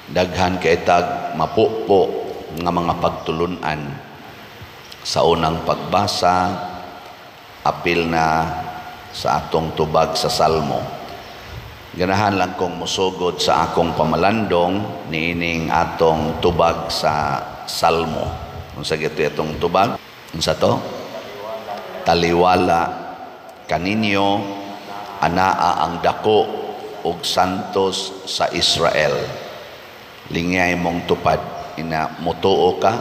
daghan kay tag mapupo nga mga pagtulunan sa unang pagbasa, apil na sa atong tubag sa Salmo. Ganahan lang kong musugod sa akong pamalandong niining atong tubag sa Salmo. Unsa gito itong tubag? Unsa to? Taliwala kaninyo anaa ang dako ug santos sa Israel. Lingay mong tupad, ina mutuo ka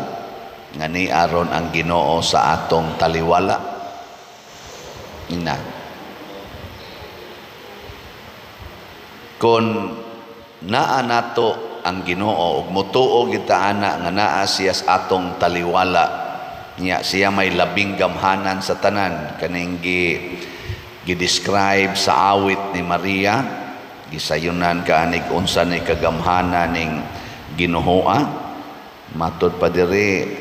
nga ni aron ang Ginoo sa atong taliwala. Ina kon naa nato ang Ginoo ug mutuo kita ana nga naa siya sa atong taliwala, niya siya may labing gamhanan sa tanan. Kaning gi-describe sa awit ni Maria, gisayunan kaanig unsa ni kagamhanan ning Ginoo. Matud pa diri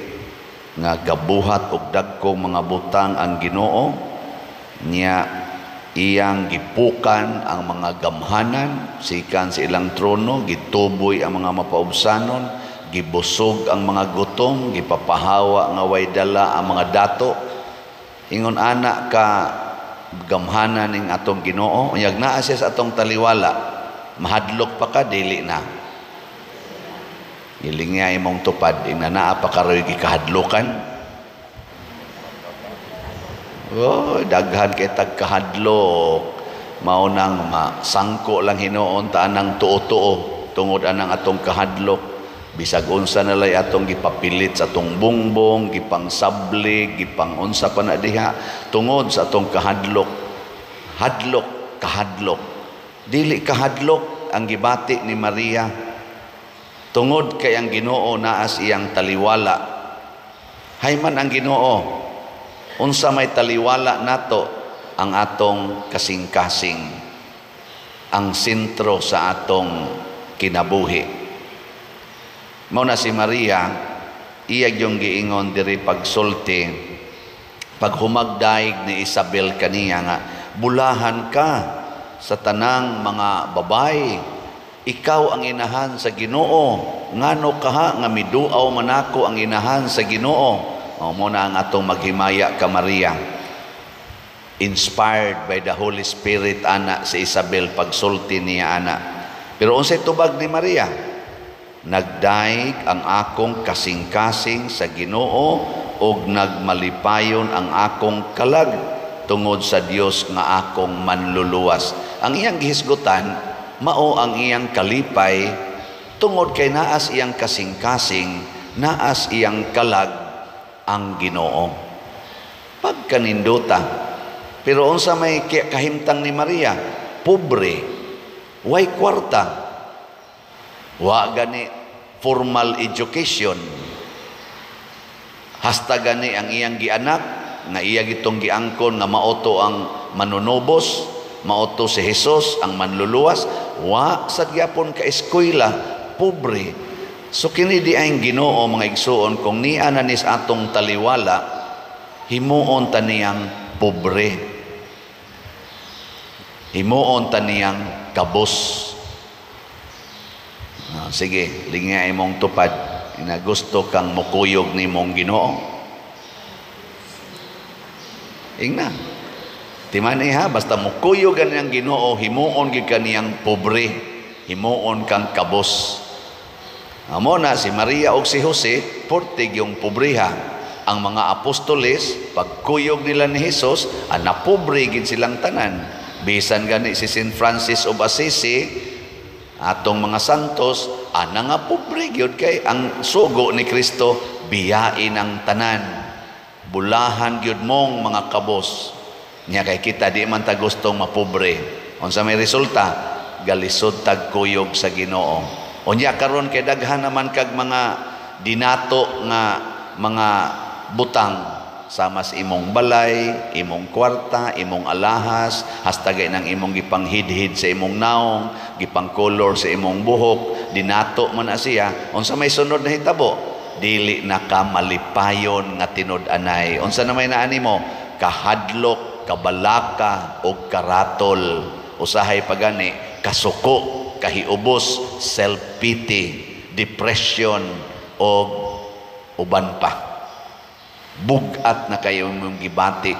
nga gabuhat og dagkong mga butang ang Ginoo, niya iyang gipukan ang mga gamhanan sikan sa ilang trono, gituboy ang mga mapaubsanon, gibusog ang mga gutom, gipapahawa nga way dala ang mga dato. Ingon ana ka gamhanan ning atong Ginoo, unyag naa siya sa atong taliwala, mahadlok pa ka dili na. Ilingay mong tupad, inanaa pa karoy gikahadlokan. Oh, daghan kay tagkahadlok, maunang masangko lang hinuon ta anang tuo-tuo tungod anang atong kahadlok. Bisag unsa na lay atong gipapilit sa atong bungbong, gipangsablig, gipangunsa pa na diha tungod sa atong kahadlok. Hadlok, kahadlok. Dili kahadlok ang gibati ni Maria. Tungod kay ang Ginoo naas iyang taliwala. Hayman ang Ginoo, unsa may taliwala nato ang atong kasing-kasing, ang sentro sa atong kinabuhi. Mao na si Maria, iya yung giingon diri pagsulti, pag humagdaig ni Isabel kaniya nga, bulahan ka sa tanang mga babae, ikaw ang inahan sa Ginoo, ngano kaha nga miduaw manako ang inahan sa Ginoo. Mo na ang atong maghimaya ka Maria, inspired by the Holy Spirit ana si Isabel pagsulti niya ana. Pero unsay tubag ni Maria? Nagdaig ang akong kasing-kasing sa Ginoo ug nagmalipayon ang akong kalag tungod sa Dios nga akong manluluwas. Ang iyang gihisgutan mao ang iyang kalipay tungod kay naas iyang kasing-kasing, naas iyang kalag ang Ginoo. Pagkaninduta. Pero unsa may kahimtang ni Maria? Pobre, way kwarta, wa gani formal education, hasta gani ang iyang gianak nga iya gitong giangkon nga maoto ang manunubos, maoto si Jesus ang manluluwas, wa sad gyapon ka eskwela, pobre. So kini di ay Ginoo mga igsuon, kung niya na nis atong taliwala, himuon ta niyang pobre, himuon ta niyang kabos. Sige, lingay mong tupad, ina gusto kang mukuyog ni mong Ginoo. Ingna timani ha, basta mukuyog kaniyang Ginoo, himuon gid kaniyang pobre, himuon kang kabos. Amo na si Maria o si Jose, portig yung pobriha. Ang mga apostoles, pagkuyog nila ni Jesus, napobre gid silang tanan. Bisan gani si Saint Francis of Assisi, atong mga santos, nga pobre gyud kay ang sugo ni Kristo biyain ang tanan. Bulahan gyud mong mga kabos. Nya kay kita di man ta gustong mapobre. Unsa may resulta? Galisod tag kuyog sa Ginoo. Unya karon kay daghan naman kag mga dinato nga mga butang sama sa imong balay, imong kwarta, imong alahas, hasta gay nang imong gipanghidhid sa imong naong, gipangkolor sa imong buhok, dinato man na siya. Unsa may sunod na hitabo? Dili na ka malipayon nga tinud-anay. Unsa na may naani mo? Kahadlok, kabalaka o karatol. Usahay pagani, kasuko, kahiubos, self-pity. depression o uban pa. Bugat na kayo mong gibati.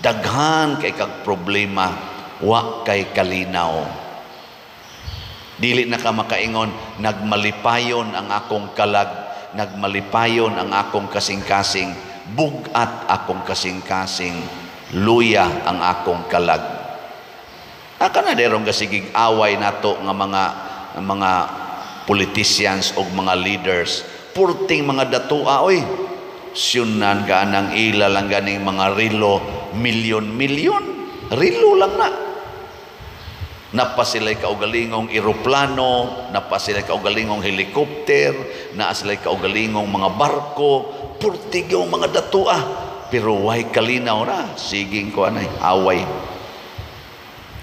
Daghan kay kag problema, wa kay kalinaw. Dili na ka makaingon, nagmalipayon ang akong kalag, nagmalipayon ang akong kasing-kasing, bugat akong kasing-kasing, luya ang akong kalag. Aka na derong kasigig away nato nga mga politicians o mga leaders, purting mga datua, oy, syunan ka nang ila lang ganing mga rilo, milyon-milyon, rilo lang na. Napasilay kaugalingong eroplano, napasilay kaugalingong helikopter, naasilay kaugalingong mga barko, purtig yung mga datua. Pero way kalinaw na, siging ko anay, away.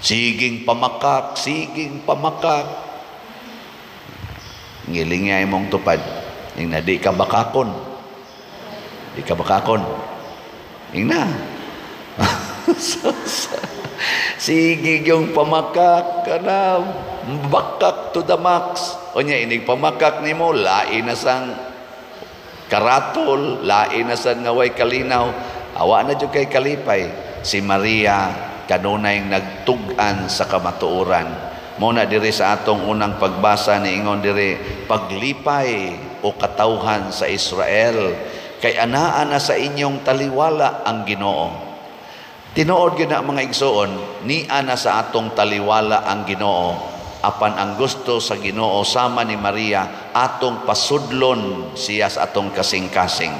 Siging pamakak, ngilingay mong tupad, yung na di ka bakakon. Di ka bakakon. Yung na. Sige yung pamakak ka na, bakak to the max. O niya, inig pamakak ni mo, lain na sang karatol, lain na sang ngaway kalinaw. Awa na dyan kay kalipay. Si Maria, kanunay nagtugan sa kamatuoran. Muna diri sa atong unang pagbasa ni ingon diri, paglipay o katawhan sa Israel, kay anaa na sa inyong taliwala ang Ginoo. Tinuod gyud na mga igsoon, ni ana sa atong taliwala ang Ginoo, apan ang gusto sa Ginoo sama ni Maria atong pasudlon siya sa atong kasing-kasing.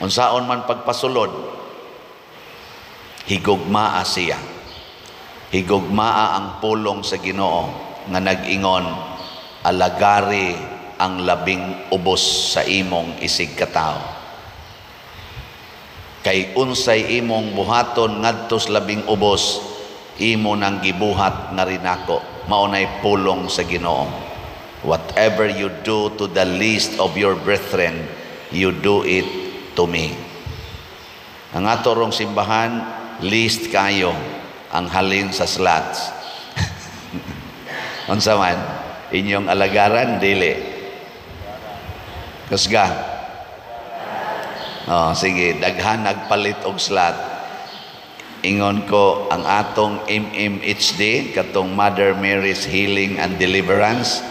Unsaon man pagpasulod, higugmaa siya. Higugmaa ang pulong sa Ginoo nga nag-ingon, alagari ang labing ubos sa imong isig katao. Kay unsay imong buhaton ngadtos labing ubos, imo nang gibuhat na rin ako. Maunay pulong sa Ginoo. Whatever you do to the least of your brethren, you do it to me. Ang ato rong simbahan, least kayo ang halin sa slots. Unsa man, inyong alagaran, dili. Kusga. Oh, sige, daghan nagpalit og slot. Ingon ko ang atong MMHD, katong Mother Mary's Healing and Deliverance,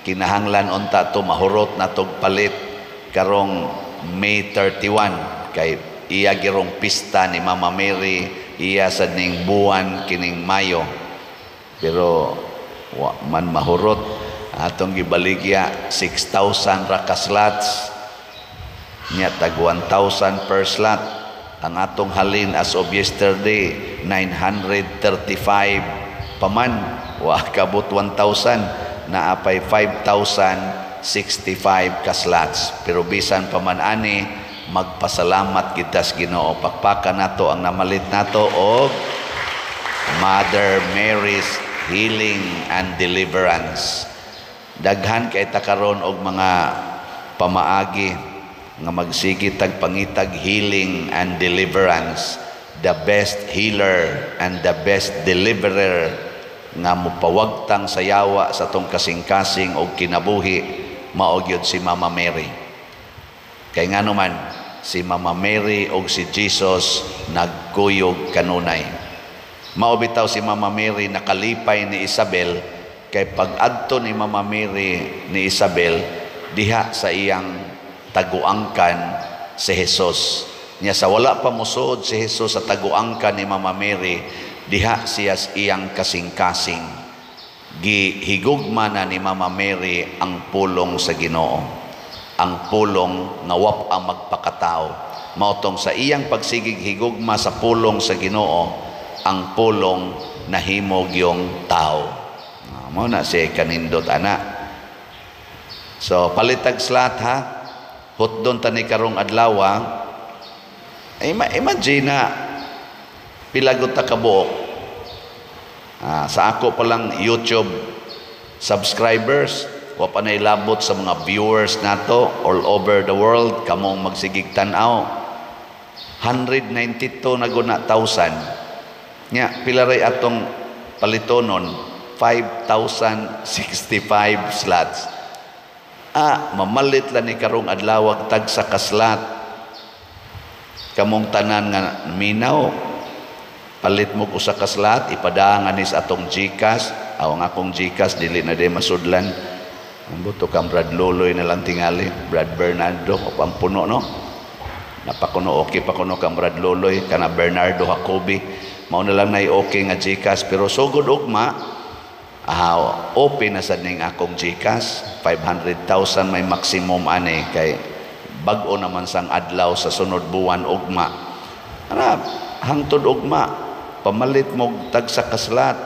kinahanglan unta to mahurot na tog palit karong May 31 kay iya girong pista ni Mama Mary, iya sa ning buwan kining Mayo. Pero wa man mahurot, atong gibaligya 6,000 ra ka slots. Nya tag 1,000 per slot. Ang atong halin as of yesterday 935 paman, wa kabot 1,000, naapay 5,065 ka slots. Pero bisan paman ani, magpasalamat kita sa Ginoo. Pakpakan nato ang namalit nato og Mother Mary's Healing and Deliverance. Daghan kay ta karon og mga pamaagi nga magsigit tag pangitag healing and deliverance. The best healer and the best deliverer nga mupawagtang sa yawa sa tong kasing-kasing og kinabuhi, mao gyud si Mama Mary. Kay ngano man, si Mama Mary og si Jesus nagkuyog kanunay. Mao bitaw si Mama Mary nakalipay ni Isabel, kay pag-adto ni Mama Mary ni Isabel diha sa iyang taguangkan si Jesus. Nya sa wala pa mosuod si Jesus sa taguangkan ni Mama Mary, diha siya iyang kasing-kasing. Gihigugma na ni Mama Mary ang pulong sa Ginoo. Ang pulong nga wap ang magpakatao. Mautong sa iyang pagsigig higugma sa pulong sa Ginoo, ang pulong nahimog yung tao. Mao na si kanindot ana. So palitag slot ha. Hutdon tani karong adlaw, imagine na pilagot ta kabuok. Sa ako pa lang YouTube subscribers, wa pa nailabot sa mga viewers nato all over the world, kamong magsigig tan-aw. 192 na guna 1,000. Nya pila ray atong palitonon, 5,065 slots. Mamalit lang ni karong adlaw tag sa kaslat. Kamong tanan nga minaw, palit mo ko sa kaslat, ipadangan is atong GCash. Ang akong GCash dili na di masudlan. Ang buto kang Brad Loloy na lang tingali, Brad Bernardo o pampuno, no? Napakuno okay pa kuno kang Brad Loloy, kana Bernardo Jacobi. Mao na lang na okay nga GCash, pero sugod ugma, open na sad ning akong GCash. 500,000 may maximum ani kay bag-o naman sang adlaw sa sunod buwan ugma. Hangtod ugma, pamalit mo tag sa kaslat.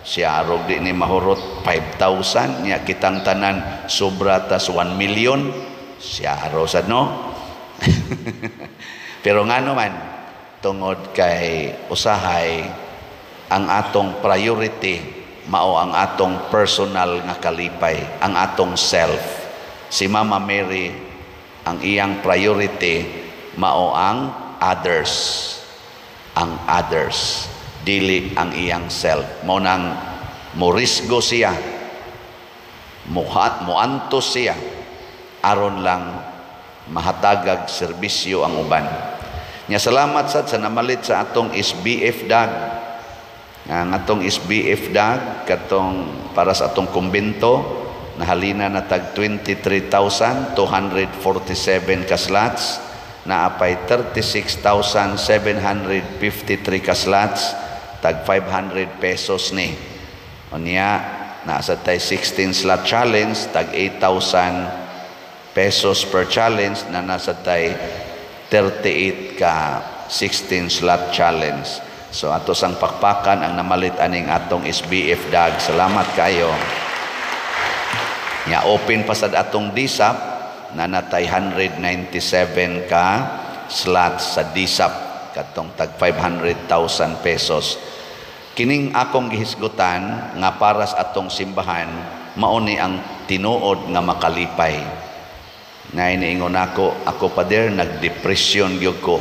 Siya arog di ni mahurot 5,000 niya kitang tanan sobra tas 1 million. Siya araw sad, no? Pero nga naman, tungod kay usahay, ang atong priority mao ang atong personal nga kalipay, ang atong self. Si Mama Mary, ang iyang priority mao ang others. Ang others, dili ang iyang self. Mao nang morisgo siya, muantos siya aron lang mahatagag serbisyo ang uban. Nya salamat sad sa namalit sa atong SBF dag. Ang atong SBF dag katong para sa atong kumbento nahalina na tag 23,247 kaslats, naapay 36,753 kaslats, tag 500 pesos ni. Unya nasa tay 16 slot challenge, tag 8,000 pesos per challenge, na nasa tay 38 ka 16 slot challenge. So ato sang pakpakan ang namalit aning atong SBF dag. Salamat kayo. Nya open pa sad atong DSAP na natay 197 ka slots sa DSAP katong tag 500,000 pesos. Kining akong gihisgutan nga para sa atong simbahan mao ni ang tinuod nga makalipay. Na iniingon ako pader nagdepresyon gyud ko.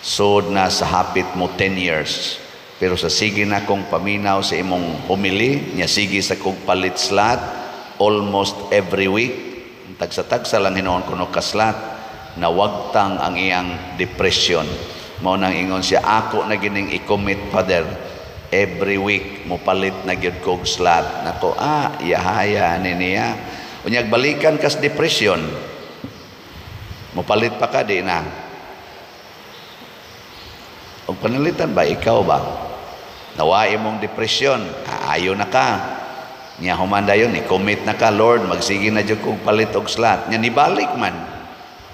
Sud na sa hapit mo 10 years. Pero sa sige na kong paminaw sa imong humili, nya sige sa kong palit slot almost every week. Tagsa-tagsa lang hinoon kuno ka slot na wagtang ang iyang depression. Mao nang ingon siya, ako na gining i-commit pader every week mo palit na gyud kog slot. Nako yahaya ni niya. Unyag balikan kas depression. Mupalit pa ka di na. Og panalitan ba ikaw ba? Nawai mong depression, ayo na ka. Nya human dayon i-commit na ka, Lord, magsige na jud kog palit og slot. Nya nibalik man.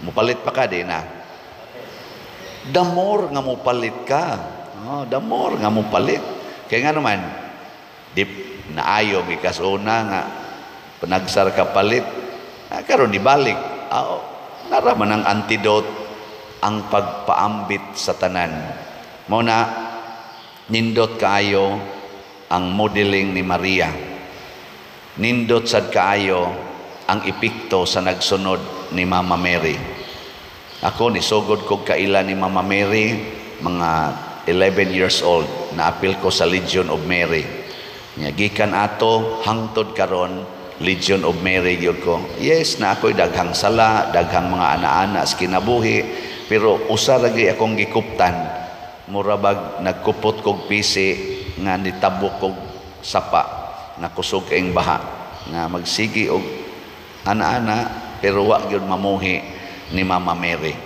Mupalit pa ka di na. The more nga mupalit ka. The more nga mupalit. Kaya nga naman, naayo gikas una nga panagsar ka palit, karon ibalik. Naraman ang antidote, ang pagpaambit sa tanan. Mao na nindot kaayo ang modeling ni Maria. Nindot sad kaayo ang epekto sa nagsunod ni Mama Mary. Ako nisugod kog kaila ni Mama Mary, mga 11 years old, naapil ko sa Legion of Mary. Nya gikan ato hangtod karon Legion of Mary gyud ko. Yes, na ako'y daghang sala, daghang mga ana-ana sa kinabuhi, pero usa lagi akong gikuptan. Murabag nagkupot kog pisi nga nitabok kog sapa na kusog kaing baha nga magsigi og ana-ana pero wa gyud mamuhi ni Mama Mary.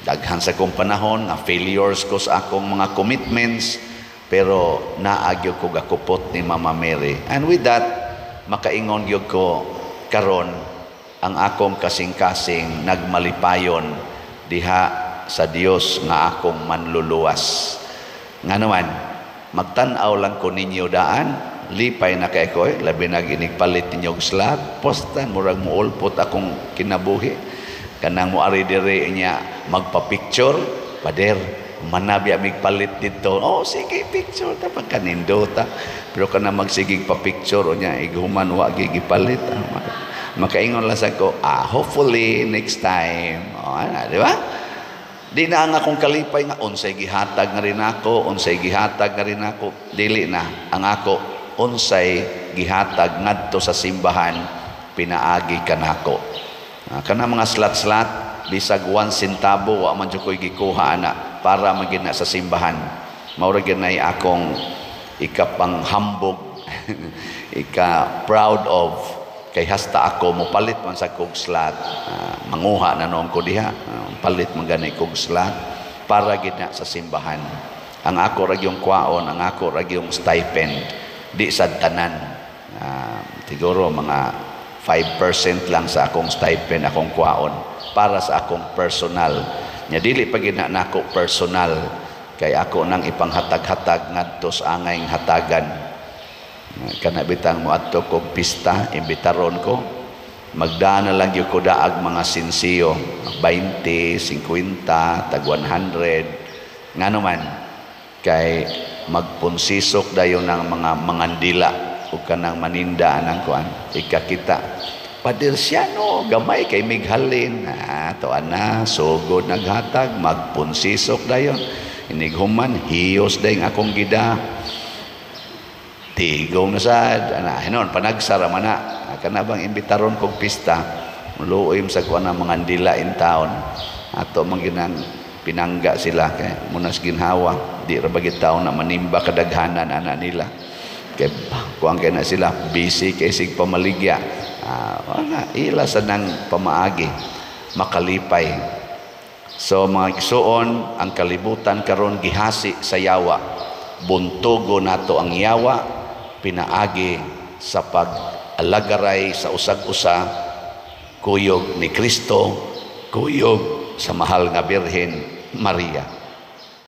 Daghan sa kong panahon nga failures ko sa akong mga commitments, pero naagyo ko gakupot ni Mama Mary. And with that, makaingon gyud ko karon ang akong kasing-kasing nagmalipayon diha sa Dios nga akong manluluwas. Nga naman, magtan-aw lang ko ninyo daan, lipay na kay ko, labi na ginigpalit ninyong slot, postan, murag muulpot akong kinabuhi. Kanang mo ari dire niya magpa-picture, pader, manabi amig palit dito. Oh, sige, picture ta pagkanindota. Pero kana magsigig pa-picture o niya, iguman wa gigipalit. Makaingon lang sa ko, hopefully next time. Di ba? Di na ang akong kalipay nga, unsay gihatag nga rin ako, unsay gihatag nga rin ako. Dili na. Ang ako, unsay gihatag ngadto sa simbahan, pinaagi kanako. Kana mga slat-slat bisag 1 centavo wa man jud koy gikuha ana para magina sa simbahan. Mao ra ginay akong ikapanghambog ika proud of kay hasta ako mopalit man sa kog slat. Manguha na noon ko diha, palit man gani kog slat para gina sa simbahan. Ang ako ra yung kwaon, ang ako ra yung stipend di sa tanan. Siguro mga 5% lang sa akong stipend, akong kwaon para sa akong personal. Nya dili pa gina nako personal kay ako nang ipanghatag-hatag ngadto sa angayng hatagan. Kana bitang moadto kog pista, imbitaron ko. Magdaan na lang yung ko daag mga sinsiyo, 20, 50, tag 100. Ngano man kay magpunsisok dayon ng mga mangandila o kanang maninda ng kuan ikakita padirsyano gamay kay mighalin to ana sugod naghatag magpunsisok dayon inighuman hiyos dayong akong gida tigong na sad ana hinon panagsara man na kana bang imbitaron kog pista muluoy sa kuan ng mga ndila in town ato manginang pinangga sila kay munas ginhawa di ra bagit taon na manimba kadaghanan ana nila kay kuang kay na sila busy kay sig pamaligya ila sa nang pamaagi makalipay. So mga igsoon ang kalibutan karon gihasi sa yawa, buntugo nato ang yawa pinaagi sa pag-alagaray sa usag-usa kuyog ni Kristo, kuyog sa mahal nga Birhen Maria.